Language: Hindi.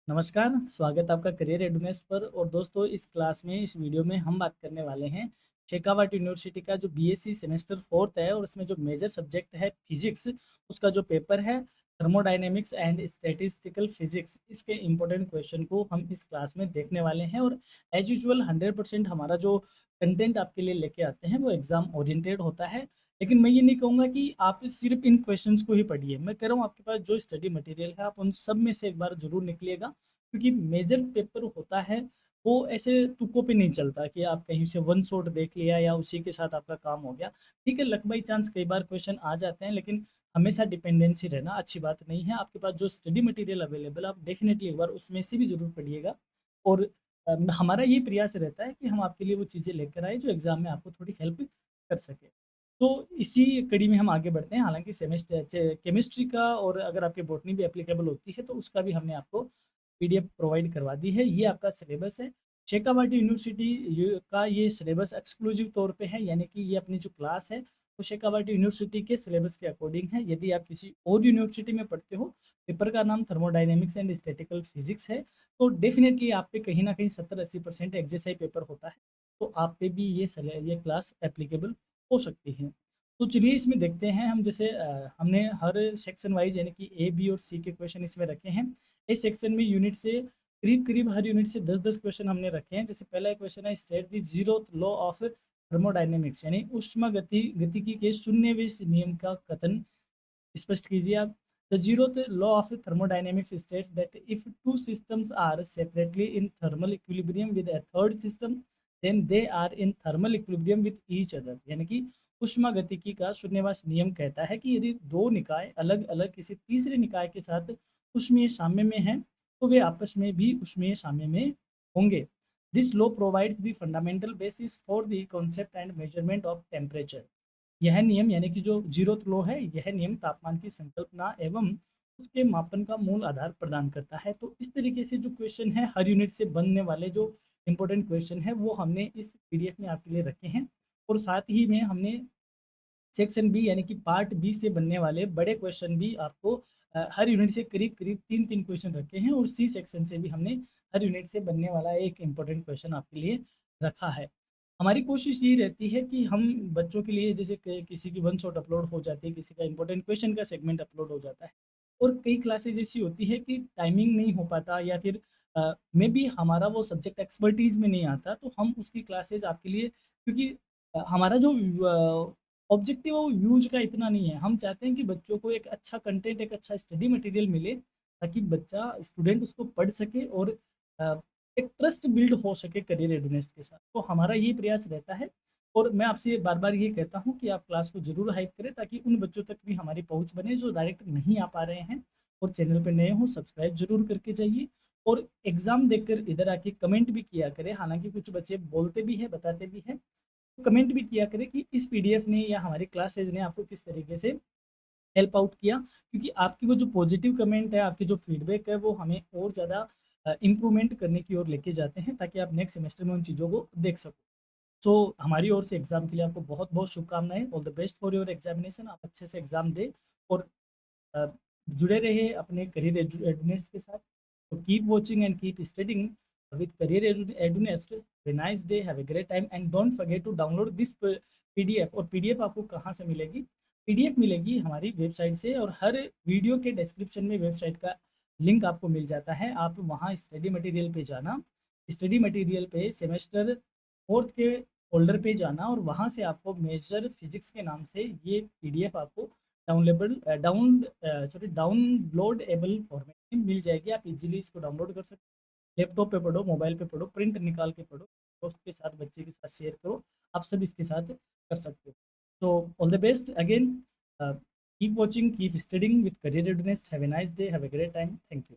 नमस्कार, स्वागत है आपका करियर रेडीनेस पर। और दोस्तों, इस क्लास में इस वीडियो में हम बात करने वाले हैं शेखावाटी यूनिवर्सिटी का जो बीएससी सेमेस्टर 4th है और उसमें जो मेजर सब्जेक्ट है फिजिक्स, उसका जो पेपर है थर्मोडायनेमिक्स एंड स्टैटिस्टिकल फिजिक्स। इसके इंपॉर्टेंट क्वेश्चन को हम इस क्लास में देखने वाले हैं। और एज यूजुअल 100% हमारा जो कंटेंट आपके लिए लेके आते हैं वो एग्जाम ओरिएंटेड होता है। लेकिन मैं ये नहीं कहूँगा कि आप सिर्फ इन क्वेश्चंस को ही पढ़िए। मैं कह रहा हूँ आपके पास जो स्टडी मटेरियल है आप उन सब में से एक बार जरूर निकलिएगा, क्योंकि मेजर पेपर होता है वो ऐसे तुक्कों पे नहीं चलता कि आप कहीं से वन शॉट देख लिया या उसी के साथ आपका काम हो गया। ठीक है, लक बाई चांस कई बार क्वेश्चन आ जाते हैं, लेकिन हमेशा डिपेंडेंसी रहना अच्छी बात नहीं है। आपके पास जो स्टडी मटेरियल अवेलेबल आप डेफिनेटली एक बार उसमें से भी जरूर पढ़िएगा। और हमारा ये प्रयास रहता है कि हम आपके लिए वो चीज़ें लेकर आए जो एग्जाम में आपको थोड़ी हेल्प कर सके। तो इसी कड़ी में हम आगे बढ़ते हैं। हालाँकि सेमेस्टर केमिस्ट्री का और अगर आपके बॉटनी भी एप्लीकेबल होती है तो उसका भी हमने आपको पीडीएफ प्रोवाइड करवा दी है। ये आपका सिलेबस है। शेखावाटी यूनिवर्सिटी का ये सिलेबस एक्सक्लूसिव तौर पे है, यानी कि ये अपनी जो क्लास है वो शेखावाटी यूनिवर्सिटी के सिलेबस के अकॉर्डिंग है। यदि आप किसी और यूनिवर्सिटी में पढ़ते हो, पेपर का नाम थर्मोडायनेमिक्स एंड स्टैटिकल फिजिक्स है, तो डेफिनेटली आप पे कहीं ना कहीं 70-80% एक्सरसाइज पेपर होता है। तो आप पे भी ये क्लास एप्लीकेबल हो सकती है। तो चलिए इसमें देखते हैं हम। जैसे हमने हर सेक्शन वाइज यानी कि ए, बी और सी के क्वेश्चन इसमें रखे हैं। इस सेक्शन में यूनिट से करीब-करीब हर यूनिट से 10-10 क्वेश्चन हमने रखे हैं। जैसे पहला क्वेश्चन है, state the zeroth law of thermodynamics, यानी ऊष्मागतिकी के शून्यवेग नियम का कथन स्पष्ट कीजिए आप। The zeroth law of thermodynamics states that if two systems are separately in thermal equilibrium with a third system, then they are in thermal equilibrium with each other. यानी कि ऊष्मागतिकी का शून्यवास नियम कहता है कि यदि दो निकाय अलग अलग किसी तीसरे निकाय के साथ ऊष्मीय साम्य में हैं, तो वे आपस में भी ऊष्मीय साम्य में होंगे। This law provides the fundamental basis for the concept and measurement of temperature. यह नियम यानी कि जो जीरोथ लॉ है, यह नियम तापमान की संकल्पना एवं उसके मापन का मूल आधार प्रदान करता है। तो इस तरीके से जो क्वेश्चन है हर यूनिट से बनने वाले जो इंपॉर्टेंट क्वेश्चन है वो हमने इस पीडीएफ में आपके लिए रखे हैं। और साथ ही में हमने सेक्शन बी यानी कि पार्ट बी से बनने वाले बड़े क्वेश्चन भी आपको हर यूनिट से करीब करीब 3-3 क्वेश्चन रखे हैं। और सी सेक्शन से भी हमने हर यूनिट से बनने वाला एक इम्पोर्टेंट क्वेश्चन आपके लिए रखा है। हमारी कोशिश ये रहती है कि हम बच्चों के लिए, जैसे किसी की वन शॉट अपलोड हो जाती है, किसी का इंपॉर्टेंट क्वेश्चन का सेगमेंट अपलोड हो जाता है, और कई क्लासेज ऐसी होती है कि टाइमिंग नहीं हो पाता, या फिर मे बी हमारा वो सब्जेक्ट एक्सपर्टीज में नहीं आता, तो हम उसकी क्लासेज आपके लिए, क्योंकि हमारा जो ऑब्जेक्टिव वो व्यूज का इतना नहीं है। हम चाहते हैं कि बच्चों को एक अच्छा कंटेंट, एक अच्छा स्टडी मटेरियल मिले, ताकि बच्चा स्टूडेंट उसको पढ़ सके और अ, एक ट्रस्ट बिल्ड हो सके करियर रेडीनेस के साथ। तो हमारा ये प्रयास रहता है। और मैं आपसे बार बार ये कहता हूँ कि आप क्लास को जरूर हाइप करें, ताकि उन बच्चों तक भी हमारी पहुँच बने जो डायरेक्ट नहीं आ पा रहे हैं। और चैनल पे नए हों, सब्सक्राइब जरूर करके जाइए। और एग्जाम देखकर इधर आके कमेंट भी किया करें। हालांकि कुछ बच्चे बोलते भी हैं, बताते भी हैं, कमेंट भी किया करें कि इस पीडीएफ ने या हमारी क्लासेज ने आपको किस तरीके से हेल्प आउट किया। क्योंकि आपकी वो जो पॉजिटिव कमेंट है, आपकी जो फीडबैक है, वो हमें और ज़्यादा इम्प्रूवमेंट करने की ओर लेके जाते हैं, ताकि आप नेक्स्ट सेमेस्टर में उन चीज़ों को देख सको। सो हमारी ओर से एग्जाम के लिए आपको बहुत बहुत शुभकामनाएं। All the best for your examination. आप अच्छे से एग्जाम दें और अ, जुड़े रहे अपने करियर एडुनेस्ट के साथ। तो keep watching and keep studying with career Edunest. Have nice day, have a great time and don't forget to download this PDF. और पीडीएफ आपको कहाँ से मिलेगी? पीडीएफ मिलेगी हमारी वेबसाइट से, और हर वीडियो के डिस्क्रिप्शन में वेबसाइट का लिंक आपको मिल जाता है। आप वहाँ स्टडी मटेरियल पे जाना, स्टडी मटेरियल पे सेमेस्टर 4th के फोल्डर पे जाना, और वहाँ से आपको मेजर फिजिक्स के नाम से ये पीडीएफ आपको डाउनलोडेबल फॉर्मेट में मिल जाएगी। आप इजीली इसको डाउनलोड कर सकते हो। लैपटॉप पे पढ़ो, मोबाइल पे पढ़ो, प्रिंट निकाल के पढ़ो, दोस्त के साथ, बच्चे के साथ शेयर करो। आप सब इसके साथ कर सकते हो। तो all the best again. Keep watching, keep studying with career readiness. Have a nice day, have a great time. Thank you.